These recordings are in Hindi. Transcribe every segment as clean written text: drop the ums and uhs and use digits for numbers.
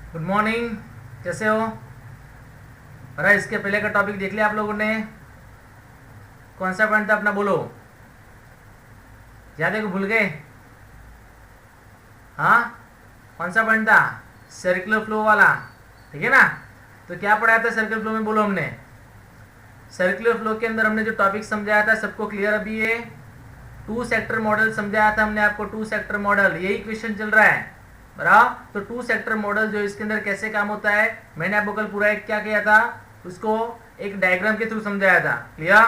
Good morning. कैसे हो? अरे इसके पहले का टॉपिक देख लिया आप लोगों ने? कौन सा पॉइंट था अपना, बोलो। याद है कि भूल गए? हाँ, कौन सा पॉइंट था? सर्कुलर फ्लो वाला, ठीक है ना? तो क्या पढ़ाया था सर्कुलर फ्लो में, बोलो हमने? सर्कुलर फ्लो के अंदर हमने जो टॉपिक समझाया था, सबको क्लियर अभी है? टू सेक्टर मॉडल समझाया था हमने आपको। टू सेक्टर मॉडल, यही क्वेश्चन चल रहा है, बराबर। तो टू सेक्टर मॉडल जो इसके अंदर कैसे काम होता है, मैंने आपको कल पूरा एक क्या किया था, उसको एक डायग्राम के थ्रू समझाया था। क्लियर?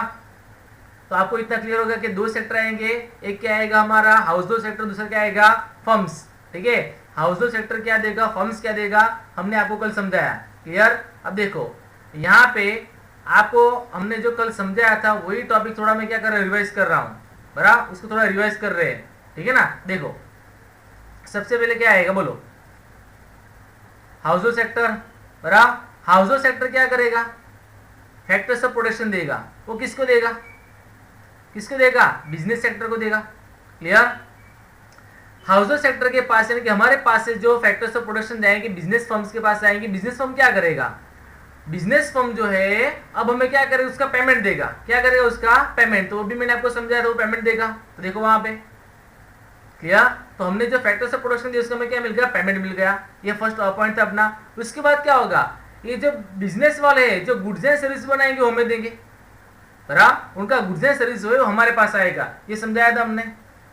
तो आपको इतना क्लियर होगा कि दो सेक्टर आएंगे, एक क्या आएगा हमारा हाउस होल्ड सेक्टर, दूसरा क्या आएगा फर्म्स। ठीक है, हाउस होल्ड सेक्टर क्या देगा, फर्म्स क्या देगा, हमने आपको कल समझाया। क्लियर? अब देखो यहाँ पे आपको हमने जो कल समझाया था वही टॉपिक थोड़ा मैं क्या कर रहा हूँ, रिवाइज कर रहा हूँ, बराबर। उसको थोड़ा रिवाइज कर रहे हैं, ठीक है ना? देखो सबसे पहले क्या आएगा, बोलो? हाउस होल्ड सेक्टर, बराबर। हाउस होल्ड सेक्टर क्या करेगा, फैक्टर्स ऑफ प्रोडक्शन देगा। वो किसको देगा, किसको देगा? बिजनेस सेक्टर को देगा। क्लियर? हाउस होल्ड सेक्टर के पास यानी कि हमारे पास से जो फैक्टर्स ऑफ प्रोडक्शन जाएंगे बिजनेस फर्म्स के पास आएंगे। बिजनेस फर्म क्या करेगा, बिजनेस फर्म जो है अब हमें क्या करेगा, उसका पेमेंट देगा। क्या करेगा, उसका पेमेंट। तो वो भी मैंने आपको समझाया था, वो पेमेंट देगा। तो देखो वहां पे, क्लियर? तो हमने जो फैक्टर्स ऑफ प्रोडक्शन दिया उसका हमें क्या मिल गया, पेमेंट मिल गया। ये फर्स्ट पॉइंट था अपना। उसके बाद क्या होगा, ये जो बिजनेस वाले हैं जो गुड्स एंड सर्विस बनाएंगे वो हमें देंगे, बराबर। उनका गुड्स एंड सर्विस जो है वो हमारे पास आएगा, ये समझाया था हमने।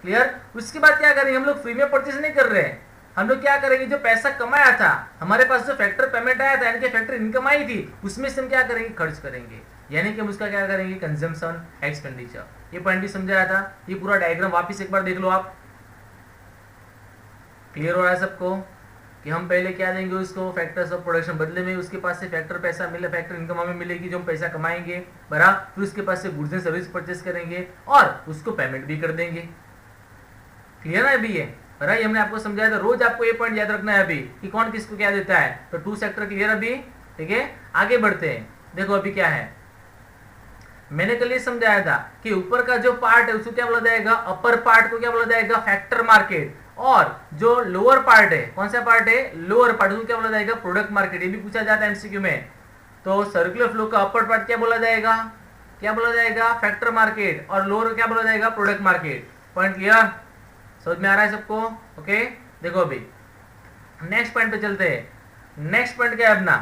क्लियर? उसके बाद क्या करेंगे, हम लोग फ्री में परचेस नहीं कर रहे हैं। हम लोग क्या करेंगे, जो पैसा कमाया था हमारे पास, जो फैक्टर पेमेंट आया था यानी कि फैक्टर इनकम आई थी, उसमें से हम क्या करेंगे, खर्च करेंगे। यानी कि हम उसका क्या करेंगे, कंजम्पशन एक्सपेंडिचर। ये पॉइंट भी समझाया था। ये पूरा डायग्राम वापस एक बार देख लो आप। क्लियर हो रहा है सबको कि हम पहले क्या देंगे उसको, फैक्टर्स ऑफ प्रोडक्शन, बदले में उसके पास से फैक्टर पैसा मिले, फैक्टर इनकम हमें मिलेगी जो हम पैसा कमाएंगे, बराबर। फिर उसके पास से गुड्स एंड सर्विस परचेस करेंगे और उसको पेमेंट भी कर देंगे। क्लियर है अभी ये, बराबर? ये हमने आपको समझाया था। रोज आपको ये पॉइंट याद रखना है अभी कि कौन किसको क्या देता है। तो टू सेक्टर क्लियर अभी, ठीक है? आगे बढ़ते हैं। देखो अभी क्या है, मैंने कल ये समझाया था कि ऊपर का जो पार्ट है उसको क्या बोला जाएगा, अपर पार्ट को क्या बोला जाएगा, फैक्टर मार्केट। और जो लोअर पार्ट है, कौन सा पार्ट है, लोअर पार्ट, उसको क्या बोला जाएगा, प्रोडक्ट मार्केट। ये भी पूछा जाता है एमसीक्यू में। तो सर्कुलर फ्लो का अपर पार्ट क्या बोला जाएगा, क्या बोला जाएगा, फैक्टर मार्केट। और लोअर क्या बोला जाएगा, प्रोडक्ट मार्केट। पॉइंट क्लियर, समझ में आ रहा है सबको? ओके, देखो अभी नेक्स्ट पॉइंट पे चलते हैं। नेक्स्ट पॉइंट क्या है अपना,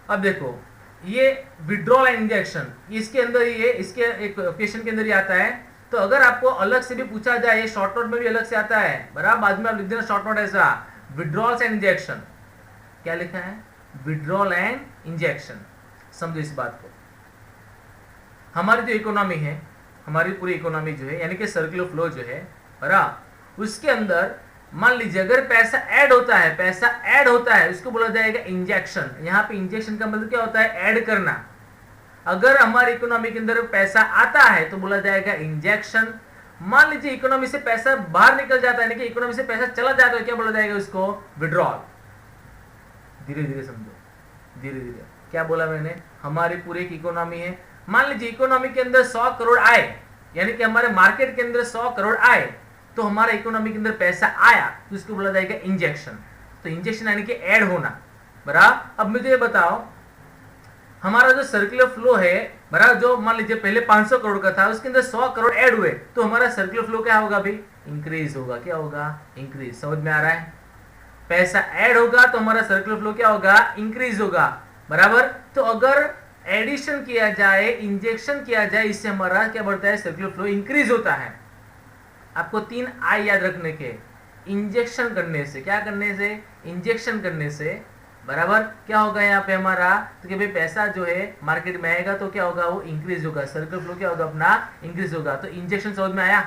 अब देखो ये विड्रॉल एंड इंजेक्शन, इसके अंदर ये, इसके एक क्वेश्चन के अंदर ही आता है। तो अगर आपको अलग से भी पूछा जाए, शॉर्ट नोट में भी अलग से आता है, बराबर। बाद में आप लिख देना शॉर्ट नोट ऐसा, विड्रॉल्स एंड इंजेक्शन। क्या लिखा है, विड्रॉल एंड इंजेक्शन। समझो इस बात को। हमारी जो इकोनॉमी है, हमारी पूरी इकोनॉमी जो है यानी कि सर्कुलर फ्लो जो है, बराबर, उसके अंदर मान लीजिए अगर पैसा ऐड होता है, पैसा ऐड होता है, उसको बोला जाएगा इंजेक्शन। यहाँ पे इंजेक्शन का मतलब क्या होता है, ऐड करना। अगर हमारी इकोनॉमी के अंदर पैसा आता है तो बोला जाएगा इंजेक्शन। मान लीजिए इकोनॉमी से पैसा बाहर निकल जाता है, इकोनॉमी से पैसा चला जाता है, क्या बोला जाएगा उसको, विड्रॉल। धीरे धीरे समझो, धीरे धीरे। क्या बोला मैंने, हमारी पूरी इकोनॉमी है, मान लीजिए इकोनॉमी के अंदर 100 करोड़ आए, यानी कि हमारे मार्केट के अंदर 100 करोड़ आए, तो हमारे इकोनॉमी के अंदर पैसा आया तो इसको बोला जाएगा इंजेक्शन। तो इंजेक्शन यानी कि ऐड होना, बराबर। अब मुझे ये बताओ, हमारा जो सर्कुलर फ्लो है, बराबर, जो मान लीजिए पहले 500 करोड़ का था, उसके अंदर 100 करोड़ ऐड हुए, तो हमारा सर्कुलर फ्लो क्या होगा भाई, इंक्रीज होगा। क्या होगा, इंक्रीज। समझ में आ रहा है? पैसा ऐड होगा तो हमारा सर्कुलर फ्लो क्या होगा, इंक्रीज होगा, बराबर। तो अगर एडिशन किया जाए, इंजेक्शन किया जाए, इससे हमारा क्या बढ़ता है, सर्कुलर फ्लो इंक्रीज होता है। आपको 3 आई याद रखने के, इंजेक्शन करने से, क्या करने से, इंजेक्शन करने से, बराबर। क्या होगा यहाँ पे हमारा, तो कि भाई पैसा जो है मार्केट में आएगा तो क्या होगा, वो इंक्रीज होगा, सर्कुलर फ्लो क्या होगा अपना, इंक्रीज होगा। तो इंजेक्शन समझ में आया,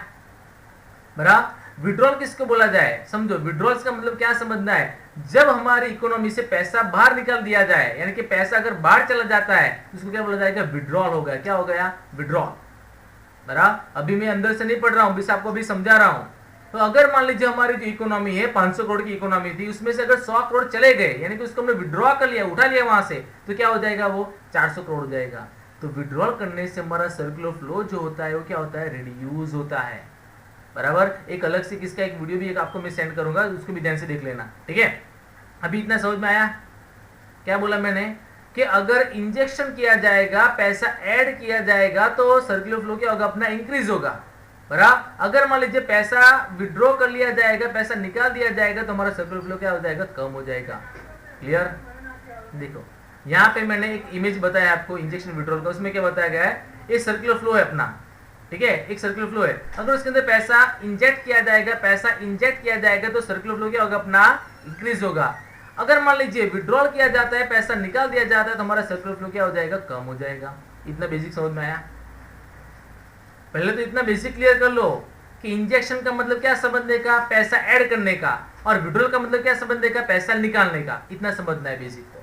बराबर। विड्रॉल किसको बोला जाए, समझो। विड्रॉल्स का मतलब क्या समझना है, जब हमारी इकोनॉमी से पैसा बाहर निकाल दिया जाए, यानी कि पैसा अगर बाहर चला जाता है तो उसको क्या बोला जाएगा, विड्रॉल हो गया। क्या हो गया, विड्रॉल, बराबर। अभी मैं अंदर से नहीं पढ़ रहा हूं, बस आपको अभी समझा रहा हूं। तो अगर मान लीजिए हमारी जो इकोनॉमी है 500 करोड़ की इकोनॉमी थी, उसमें से अगर 100 करोड़ चले गए, यानी कि उसको हमने विड्रॉ कर लिया, उठा लिया वहां से, तो क्या हो जाएगा, वो 400 करोड़ हो जाएगा। तो विड्रॉल करने से हमारा सर्कुलर फ्लो जो होता है वो क्या होता है, रिड्यूस होता है, बराबर। एक अलग से किसका एक वीडियो भी एक आपको मैं सेंड करूंगा, उसको भी ध्यान से देख लेना, ठीक है। अभी इतना समझ में आया? क्या बोला मैंने कि अगर इंजेक्शन किया जाएगा, पैसा ऐड किया जाएगा तो सर्कुलर फ्लो क्या होगा? अपना इंक्रीज होगा। बराबर। अगर मान लीजिए पैसा विड्रॉ कर लिया जाएगा, पैसा निकाल दिया जाएगा तो हमारा सर्कुलर फ्लो क्या हो जाएगा? कम हो जाएगा। क्लियर? देखो यहाँ पे मैंने एक इमेज बताया आपको इंजेक्शन विड्रॉल का, उसमें क्या बताया गया है? ये सर्कुलर फ्लो है अपना, ठीक है, एक सर्कुलर फ्लो है। अगर उसके अंदर पैसा इंजेक्ट किया जाएगा, तो सर्कुलर फ्लो क्या होगा? अपना इंक्रीज होगा। अगर मान लीजिए विड्रॉल किया जाता है, पैसा निकाल दिया जाता है तो हमारा सर्कुलर फ्लो क्या हो जाएगा? कम हो जाएगा। इतना बेसिक समझ में आया? पहले तो इतना बेसिक क्लियर कर लो कि इंजेक्शन का मतलब क्या संबंध का? पैसा ऐड करने का, और विड्रॉल का मतलब क्या संबंध का? पैसा निकालने का। इतना समझना है बेसिक को।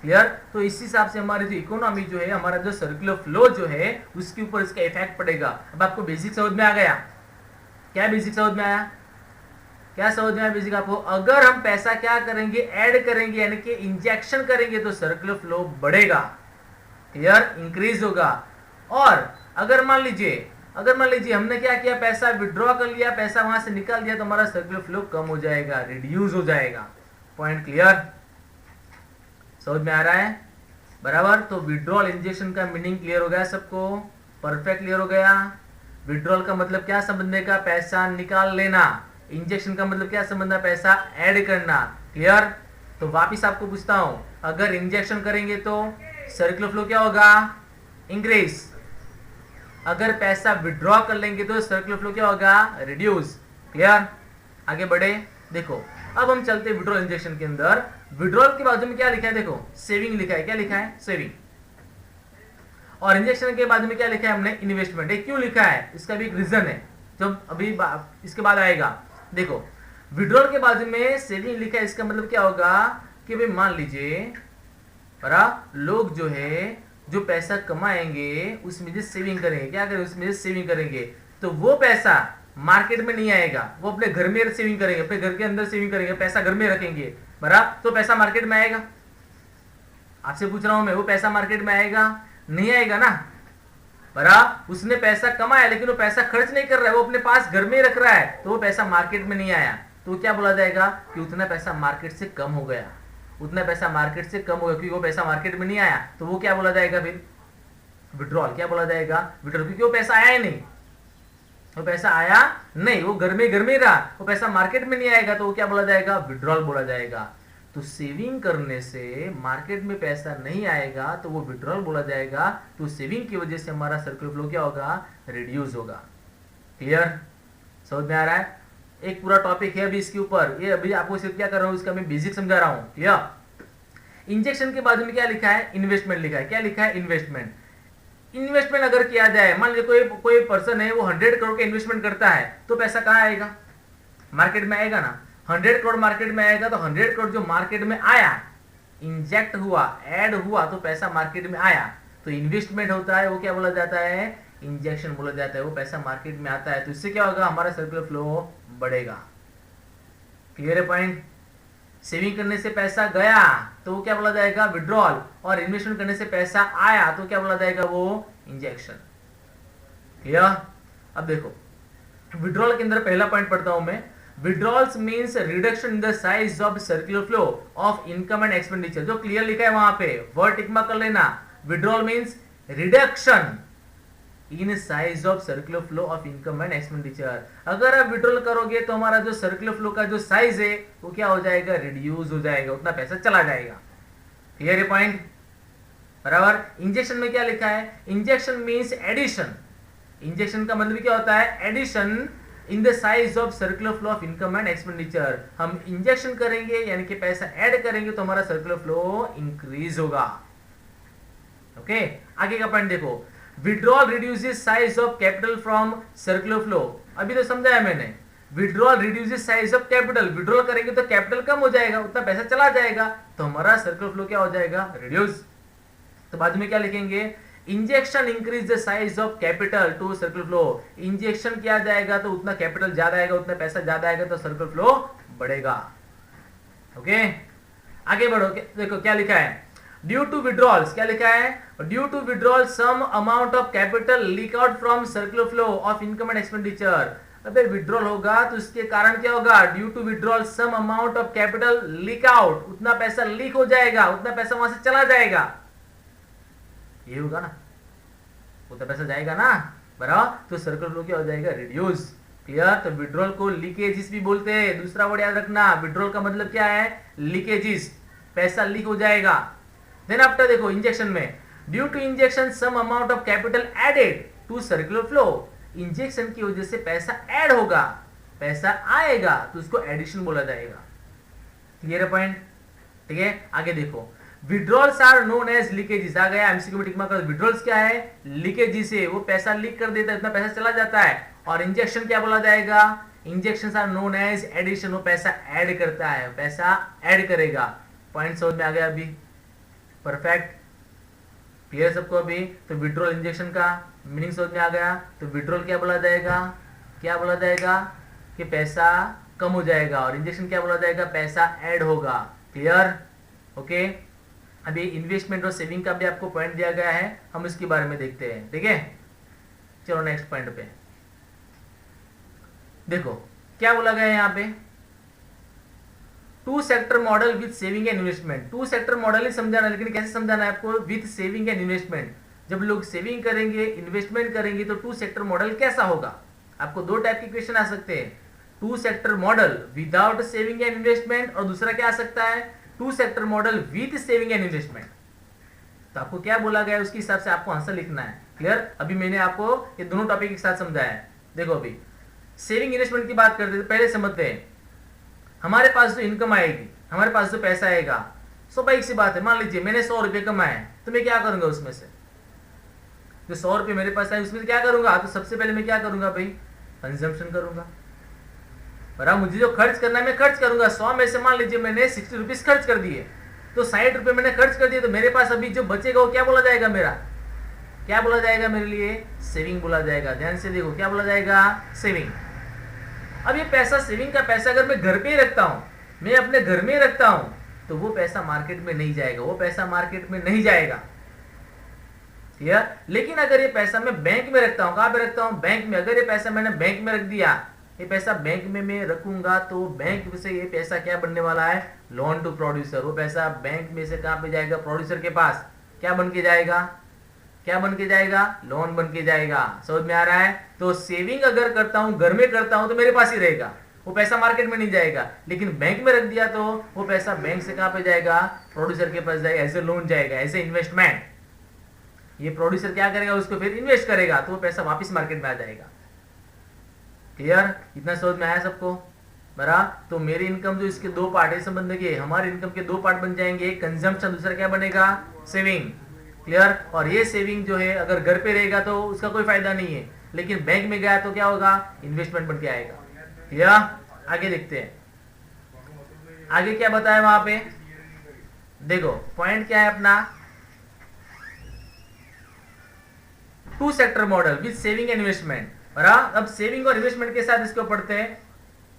क्लियर? तो इस हिसाब से हमारी जो इकोनॉमी जो है, हमारा जो सर्कुलर फ्लो जो है, उसके ऊपर इसका इफेक्ट पड़ेगा। अब आपको बेसिक समझ में आ गया? क्या बेसिक समझ में आया? क्या समझ में आया बेसिक आपको? अगर हम पैसा क्या करेंगे? ऐड करेंगे, यानी कि इंजेक्शन करेंगे तो सर्कुलर फ्लो बढ़ेगा। क्लियर? इंक्रीज होगा। और अगर मान लीजिए हमने क्या किया? पैसा विड्रॉ कर लिया, पैसा वहां से निकाल दिया तो हमारा सर्कुलर फ्लो कम हो जाएगा, रिड्यूस हो जाएगा। Point clear? समझ में आ रहा है? बराबर। तो विड्रॉल इंजेक्शन का मीनिंग क्लियर हो गया सबको? परफेक्ट क्लियर हो गया? विड्रॉल का मतलब क्या संबंध है? का पैसा निकाल लेना। इंजेक्शन का मतलब क्या संबंध है? पैसा ऐड करना। क्लियर? तो वापिस आपको पूछता हूं, अगर इंजेक्शन करेंगे तो सर्कुलर फ्लो क्या होगा? इंक्रीज। अगर पैसा विड्रॉ कर लेंगे तो सर्कुलर फ्लो क्या होगा? रिड्यूस। क्लियर? आगे बढ़े। देखो अब हम चलते हैं विड्रॉल इंजेक्शन के अंदर। विड्रॉल के बाजू में क्या लिखा है? देखो सेविंग लिखा है। क्या लिखा है? सेविंग। और इंजेक्शन के बाजू में क्या लिखा है हमने? इन्वेस्टमेंट। ये क्यों लिखा है? इसका भी एक रीजन है जो अभी इसके बाद आएगा। देखो विड्रॉल के बाजू में सेविंग लिखा है, इसका मतलब क्या होगा कि भाई मान लीजिए लोग जो है जो पैसा कमाएंगे उसमें से सेविंग करेंगे। क्या करेंगे? उसमें से सेविंग करेंगे। तो वो पैसा मार्केट में नहीं आएगा, वो अपने घर में सेविंग करेंगे, अपने घर के अंदर सेविंग करेंगे, पैसा घर में रखेंगे। बराबर। तो पैसा मार्केट में आएगा? आपसे पूछ रहा हूं मैं, वो पैसा मार्केट में आएगा? नहीं आएगा ना। बराबर। उसने पैसा कमाया लेकिन वो पैसा खर्च नहीं कर रहा है, वो अपने पास घर में रख रहा है, तो वो पैसा मार्केट में नहीं आया। तो क्या बोला जाएगा? कि उतना पैसा मार्केट से कम हो गया। उतना पैसा मार्केट से कम हो गया क्योंकि वो पैसा मार्केट में नहीं आया। तो वो क्या बोला जाएगा फिर? विड्रॉल। क्या बोला जाएगा? विड्रॉल। क्योंकि वो पैसा आया ही नहीं, वो पैसा आया नहीं, वो घर में रहा, वो पैसा मार्केट में नहीं आएगा, तो वो क्या बोला जाएगा? विड्रॉल बोला जाएगा। तो सेविंग करने से मार्केट में पैसा नहीं आएगा तो वो विड्रॉल बोला जाएगा। तो सेविंग की वजह से हमारा सर्कुलर फ्लो क्या होगा? रिड्यूस होगा। क्लियर? समझ में आ रहा है? एक पूरा टॉपिक है अभी इसके ऊपर, ये अभी आपको सिर्फ क्या कर रहा हूं, इसका मैं बेसिक समझा रहा हूं। क्लियर? इंजेक्शन के बाजू में क्या लिखा है? इन्वेस्टमेंट लिखा है। क्या लिखा है? इन्वेस्टमेंट। इन्वेस्टमेंट अगर किया जाए, मान लीजिए कोई पर्सन है वो 100 करोड़ का इन्वेस्टमेंट करता है, तो पैसा कहां आएगा? मार्केट में आएगा ना। 100 करोड़ मार्केट में आएगा, तो 100 करोड़ जो मार्केट में आया, इंजेक्ट हुआ, ऐड हुआ, तो पैसा मार्केट में आया, तो इन्वेस्टमेंट होता है, वो क्या बोला जाता है? इंजेक्शन बोला जाता है। वो पैसा मार्केट में आता है तो इससे क्या होगा? हमारा सर्कुलर फ्लो बढ़ेगा। क्लियर है पॉइंट? सेविंग करने से पैसा गया तो वो क्या बोला जाएगा? विड्रॉल। और इन्वेस्टमेंट करने से पैसा आया तो क्या बोला जाएगा? वो इंजेक्शन। क्लियर? अब देखो विड्रॉल के अंदर पहला पॉइंट पढ़ता हूं मैं। Withdrawals means reduction in the size of circular flow of income and expenditure. जो क्लियर लिखा है वहां पे वर्ड टिक मार्क कर लेना। Withdrawal means reduction in size of circular flow of income and expenditure. अगर आप विड्रॉल करोगे तो हमारा जो सर्कुलर फ्लो का जो साइज है वो क्या हो जाएगा? रिड्यूस हो जाएगा, उतना पैसा चला जाएगा। क्लियर है पॉइंट? बराबर। इंजेक्शन में क्या लिखा है? Injection means addition. इंजेक्शन का मतलब क्या होता है? Addition in the size of circular flow of income and expenditure. हम इंजेक्शन करेंगे यानी कि पैसा ऐड करेंगे तो हमारा सर्कुलर फ्लो इंक्रीज होगा। ओके, आगे का पॉइंट देखो। Withdrawal reduces size of capital from circular flow. अभी तो समझाया मैंने, withdrawal reduces size of capital. Withdrawal करेंगे तो कैपिटल कम हो जाएगा, उतना पैसा चला जाएगा, तो हमारा सर्कुलर फ्लो क्या हो जाएगा? रिड्यूस। तो बाद में क्या लिखेंगे? Injection increase the size of capital to circular flow. Injection किया जाएगा तो उतना कैपिटल ज्यादा आएगा, उतना पैसा ज्यादा आएगा, तो सर्कुलर फ्लो बढ़ेगा। ओके, आगे बढ़ो। देखो क्या लिखा है? Due to withdrawals. क्या लिखा है? Due to withdrawal some amount of capital leak out from circular flow of income and expenditure. अबे विड्रॉल होगा तो इसके कारण क्या होगा, due to withdrawal some amount of capital leak out, उतना पैसा लीक हो जाएगा, उतना पैसा वहां से चला जाएगा, ये होगा ना, उतना पैसा जाएगा ना, बराबर। तो सर्कुलर फ्लो क्या हो जाएगा, रिड्यूस। क्लियर। तो विड्रॉल को लीकेजिस भी बोलते हैं। दूसरा वर्ड याद रखना, विड्रॉल का मतलब क्या है, लीकेजिस, पैसा लीक हो जाएगा। देन आफ्टर देखो इंजेक्शन में, due to injection some amount of capital added to circular flow, injection की वजह से पैसा ऐड होगा, पैसा आएगा, तो उसको एडिशन बोला जाएगा। क्लियर है पॉइंट, ठीक है। आगे देखो, withdrawals are known as leakages, आ गया एमसीक्यू में टिक मार्क कर। विड्रॉल्स क्या है, लीकेजेस है, वो पैसा लीक कर देता है, इतना पैसा चला जाता है। और इंजेक्शन क्या बोला जाएगा, injections are known as addition, वो पैसा ऐड करता है, पैसा ऐड करेगा। पॉइंट समझ में आ गया अभी, परफेक्ट, क्लियर सबको अभी। तो विड्रॉल इंजेक्शन का मीनिंग समझ में आ गया। तो विड्रॉल क्या बोला जाएगा, क्या बोला जाएगा कि पैसा कम हो जाएगा, और इंजेक्शन क्या बोला जाएगा, पैसा ऐड होगा। Clear, okay. अभी इन्वेस्टमेंट और सेविंग का भी आपको पॉइंट दिया गया है, हम इसके बारे में देखते हैं, ठीक है। चलो नेक्स्ट पॉइंट पे देखो क्या बोला गया है यहाँ पे, two sector model with saving and investment. Two sector model ही समझाना, लेकिन कैसे समझाना है आपको, विथ सेविंग एंड इन्वेस्टमेंट। जब लोग सेविंग करेंगे, इन्वेस्टमेंट करेंगे, तो टू सेक्टर मॉडल कैसा होगा। आपको दो टाइप के क्वेश्चन आ सकते हैं, two sector model without saving and investment, और दूसरा क्या आ सकता है, two sector model with saving and investment. तो आपको क्या बोला गया है उसके हिसाब से आपको आंसर लिखना है। क्लियर, अभी मैंने आपको ये दोनों टॉपिक एक साथ समझाया है। देखो अभी सेविंग इन्वेस्टमेंट की बात करते थे, पहले समझते हैं। हमारे पास जो इनकम आएगी, हमारे पास जो पैसा आएगा, स्वाभाविक सी बात है, मान लीजिए मैंने 100 रुपए कमाए, तो मैं क्या करूंगा उसमें से, जो 100 रुपए मेरे पास आए उसमें से क्या करूंगा, तो सबसे पहले मैं क्या करूंगा भाई, कंजम्पशन करूंगा। बराबर, मुझे जो खर्च करना है मैं खर्च करूंगा। 100 में से मान लीजिए मैंने 60 रुपीज खर्च कर दिए, तो 60 रुपए मैंने खर्च कर दिए, तो मेरे पास अभी जो बचेगा वो क्या बोला जाएगा, मेरा क्या बोला जाएगा, मेरे लिए सेविंग बोला जाएगा। ध्यान से देखो, क्या बोला जाएगा, सेविंग। अब ये पैसा, सेविंग का पैसा अगर मैं घर पे ही रखता हूं, मैं अपने घर में ही रखता हूं, तो वो पैसा मार्केट में नहीं जाएगा, वो पैसा मार्केट में नहीं जाएगा। लेकिन अगर ये पैसा मैं बैंक में रखता हूं, कहां पे रखता हूं, बैंक में। अगर ये पैसा मैंने बैंक में रख दिया, ये पैसा बैंक में मैं रखूंगा, तो बैंक से ये पैसा क्या बनने वाला है, लोन टू प्रोड्यूसर। वो पैसा बैंक में से कहां पे जाएगा, प्रोड्यूसर के पास। क्या बन के जाएगा, क्या बन के जाएगा, लोन बन के जाएगा। समझ में आ रहा है। तो सेविंग अगर करता हूं, घर में करता हूं, तो मेरे पास ही रहेगा, वो पैसा मार्केट में नहीं जाएगा। लेकिन बैंक में रख दिया तो वो पैसा बैंक से कहां पे जाएगा, प्रोड्यूसर के पास जाएगा, एज ए लोन जाएगा, एज ए इन्वेस्टमेंट। ये प्रोड्यूसर क्या करेगा, उसको फिर इन्वेस्ट करेगा, तो वो पैसा वापस मार्केट में आ जाएगा। क्लियर, इतना समझ में आया सबको, बराबर। तो मेरी इनकम जो इसके दो पार्ट है संबंध के, हमारे इनकम के दो पार्ट बन जाएंगे, एक कंजम्पशन, दूसरा क्या बनेगा, सेविंग। क्लियर। और ये सेविंग जो है अगर घर पे रहेगा तो उसका कोई फायदा नहीं है, लेकिन बैंक में गया तो क्या होगा, इन्वेस्टमेंट बन के आएगा। क्लियर, आगे देखते हैं, आगे क्या बताया वहां पे। देखो पॉइंट क्या है अपना, two sector model with saving and investment. अब सेविंग और इन्वेस्टमेंट के साथ इसको पढ़ते हैं।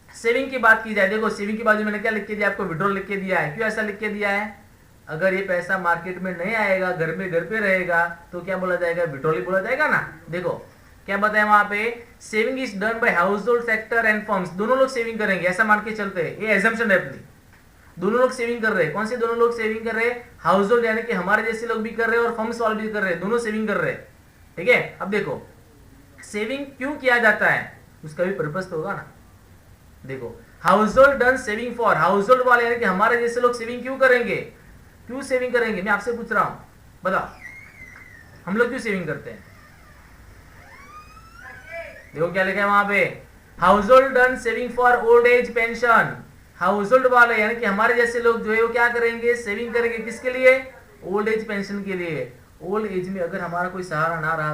सेविंग की बात की जाए, देखो सेविंग की बाजू मैंने क्या लिख के दिया, आपको विड्रॉल लिख के दिया है। क्यों ऐसा लिख के दिया है, अगर ये पैसा मार्केट में नहीं आएगा, घर पे रहेगा, तो क्या बोला जाएगा, विड्रॉल ही बोला जाएगा ना। देखो क्या बताया वहां पे, saving is done by house hold sector and firms. दोनों लोग सेविंग करेंगे, ऐसा मान के चलते हैं, ये एजम्पशन है अपनी। दोनों लोग सेविंग कर रहे हैं। कौन से दोनों लोग सेविंग कर रहे हैं, हाउस होल्ड यानी कि हमारे जैसे लोग भी कर रहे हैं, और फर्म्स वाले भी कर रहे हैं, दोनों सेविंग कर रहे हैं। ठीक है। अब देखो सेविंग क्यों किया जाता है, उसका भी पर्पस तो होगा ना। देखो house hold done saving for, house hold वाले यानी कि हमारे जैसे लोग सेविंग क्यों करेंगे, क्यों सेविंग करेंगे, मैं आपसे पूछ रहा हूं, बताओ हम लोग क्यों सेविंग करते हैं। देखो क्या लिखा है वहां पे, house hold done saving for old age pension. House hold वाले यानी कि हमारे जैसे लोग जो है वो क्या करेंगे, सेविंग करेंगे, किसके लिए, ओल्ड एज पेंशन के लिए। ओल्ड एज में अगर हमारा कोई सहारा ना रहा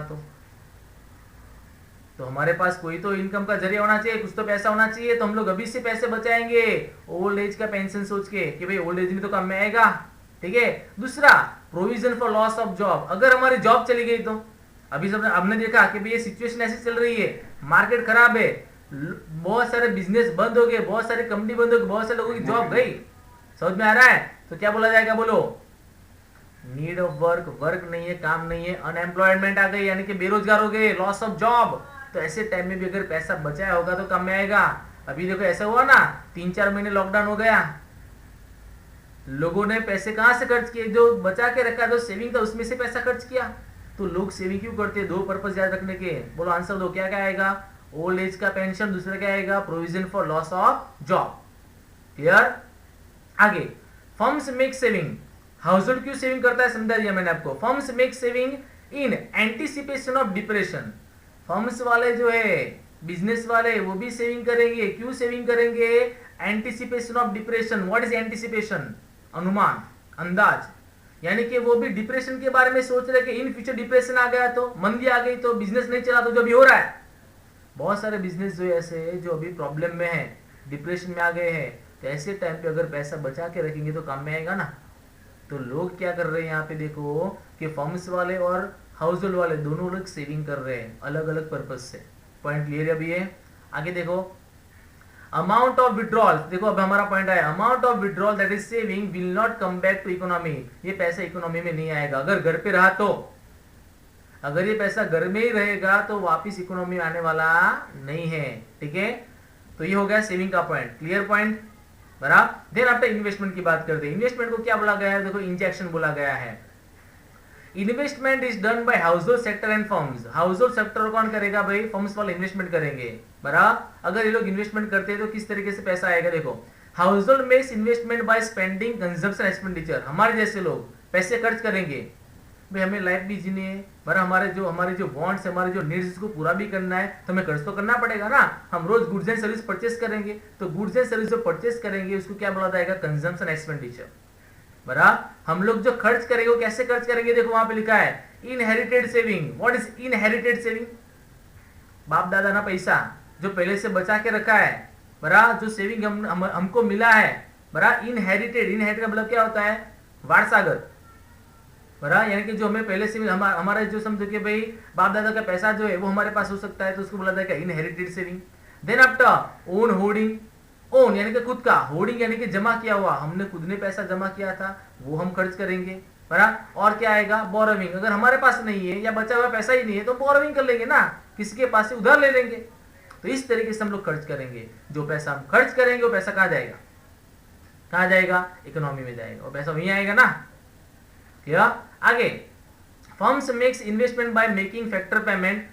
तो हमारे पास कोई तो इनकम का जरिया होना चाहिए, कुछ तो पैसा होना चाहिए, तो हम लोग अभी से पैसे बचाएंगे ओल्ड एज का पेंशन सोच के कि भाई ओल्ड एज में तो काम में आएगा। ठीक है। दूसरा, provision for loss of job, अगर हमारी जॉब चली गई तो, अभी सब हमने देखा कि भाई ये सिचुएशन ऐसी चल रही है, मार्केट खराब है, बहुत सारे बिजनेस बंद हो गए, बहुत सारी कंपनी बंद हो गई, बहुत सारे लोगों की जॉब गई। समझ में आ रहा है। तो क्या बोला जाएगा, बोलो, नीड ऑफ वर्क, वर्क नहीं है, काम नहीं है, अनएम्प्लॉयमेंट आ गई यानी कि बेरोजगार हो गए, लॉस ऑफ जॉब। तो ऐसे टाइम में भी अगर पैसा बचाया होगा तो काम में आएगा। अभी देखो ऐसा हुआ ना, 3-4 महीने लॉकडाउन हो गया, लोगों ने पैसे कहां से खर्च किए, जो बचा के रखा, जो सेविंग था उसमें से पैसा खर्च किया। तो लोग सेविंग क्यों करते हैं? 2 पर्पस याद रखने के, बोलो आंसर दो, क्या क्या आएगा? ओल्ड एज का पेंशन, दूसरा क्या आएगा? Provision for loss of job. Clear? आगे, फर्म्स मेक सेविंग, हाउसहोल्ड क्यों सेविंग करता है समझा दिया मैंने आपको। Firms make saving in anticipation of depression, firms वाले जो है, बिजनेस वाले, वो भी सेविंग करेंगे। क्यों सेविंग करेंगे? Anticipation of depression. What is anticipation? अनुमान, अंदाज, यानी कि वो भी डिप्रेशन के बारे में सोच रहे कि इन फ्यूचर डिप्रेशन आ गया तो, मंदी आ गई तो, बिजनेस नहीं चला तो, जो भी हो रहा है, बहुत सारे बिजनेस जो ऐसे जो अभी प्रॉब्लम में है, डिप्रेशन में आ गए हैं, तो ऐसे टाइम पे अगर पैसा बचा के रखेंगे तो काम में आएगा ना। तो लोग क्या कर रहे हैं यहाँ पे देखो कि फर्म्स वाले और हाउस होल्ड वाले दोनों लोग सेविंग कर रहे हैं अलग अलग पर्पज से। पॉइंट क्लियर है अभी ये? आगे देखो, अमाउंट ऑफ विड्रॉल, देखो अब हमारा पॉइंट है, amount of withdrawal that is saving will not come back to economy, ये पैसा इकोनॉमी में नहीं आएगा अगर घर पे रहा तो। अगर ये पैसा घर में ही रहेगा तो वापिस इकोनॉमी में आने वाला नहीं है। ठीक है, तो ये हो गया सेविंग का पॉइंट। Clear point? बराबर। देन आफ्टर इन्वेस्टमेंट की बात करते हैं। इन्वेस्टमेंट को क्या बोला गया है? देखो इंजेक्शन बोला गया है। Investment is done by house hold sector and firms. House hold sector कौन करेगा भाई? फर्म्स वाले इन्वेस्टमेंट करेंगे। बराबर। अगर ये लोग इन्वेस्टमेंट करते हैं तो किस तरीके से पैसा आएगा? देखो, house hold makes investment by spending, consumption, expenditure. हमारे जैसे लोग पैसे खर्च करेंगे भाई, हमें लाइफ भी जीनी है, बरा हमारे जो वांट्स, हमारे जो नीड्स को पूरा भी करना है, तो हमें खर्च तो करना पड़ेगा ना। हम रोज गुड्स एंड सर्विस परचेस करेंगे, तो गुड्स एंड सर्विस जो परचेस करेंगे उसको क्या बोला जाएगा? Consumption, expenditure. बराबर। हम लोग जो खर्च करेंगे वो कैसे खर्च करेंगे? देखो वहां पे लिखा है inherited saving. What is inherited saving? बाप दादा ना पैसा जो पहले से बचा के रखा है, बरा जो सेविंग हमको मिला है, बरा इनहेरिटेड। इनहेरिटेड का मतलब क्या होता है? वारसागत। बरा यानी कि जो हमें पहले से हमारा जो समझो कि भाई बाप दादा का पैसा जो है वो हमारे पास हो सकता है, तो उसको बोला जाएगा inherited saving. Then after own hoarding, own यानी कि खुद का, होर्डिंग यानी कि जमा किया हुआ, हमने खुद ने पैसा जमा किया था वो हम खर्च करेंगे। बराबर। और क्या आएगा? बोरोविंग, अगर हमारे पास नहीं है या बचा हुआ पैसा ही नहीं है तो बोरोविंग कर लेंगे ना, किसी के पास से उधार ले लेंगे। तो इस तरीके से हम लोग खर्च करेंगे। जो पैसा हम खर्च करेंगे वो पैसा कहाँ जाएगा? कहाँ जाएगा? इकोनॉमी में जाएगा, और पैसा वहीं आएगा ना। क्या आगे, firms makes investment by making factor payment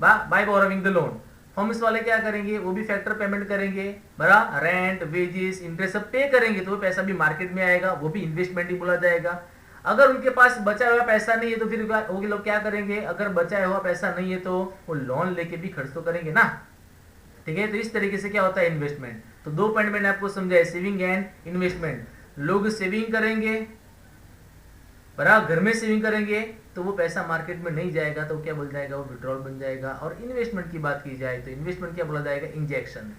by borrowing the loan. Firms वाले क्या करेंगे? वो भी फैक्टर पेमेंट करेंगे, बराबर। रेंट, वेजेस, इंटरेस्ट सब पे करेंगे, तो वो पैसा भी मार्केट में आएगा, वो भी इन्वेस्टमेंट ही बोला जाएगा। अगर उनके पास बचा हुआ पैसा नहीं है तो फिर वो लोग क्या करेंगे? अगर बचा हुआ पैसा नहीं है तो वो लोन लेके भी खर्च तो करेंगे ना। ठीक है, तो इस तरीके से क्या होता है इन्वेस्टमेंट। तो 2 पॉइंट मैंने आपको समझाया, सेविंग एंड इन्वेस्टमेंट। लोग सेविंग करेंगे, बराबर, घर में सेविंग करेंगे तो वो पैसा मार्केट में नहीं जाएगा, तो क्या बोल जाएगा? वो विड्रॉल बन जाएगा। और इन्वेस्टमेंट की बात की जाए तो इन्वेस्टमेंट क्या बोला जाएगा? इंजेक्शन।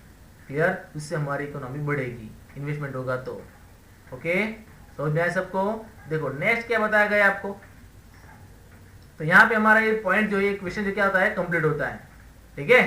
क्लियर? उससे हमारी इकोनॉमी बढ़ेगी, इन्वेस्टमेंट होगा तो। ओके, समझ में आया सबको? देखो नेक्स्ट क्या बताया गया आपको। तो यहाँ पे हमारा ये पॉइंट जो है, क्वेश्चन जो क्या होता है, कंप्लीट होता है। ठीक है।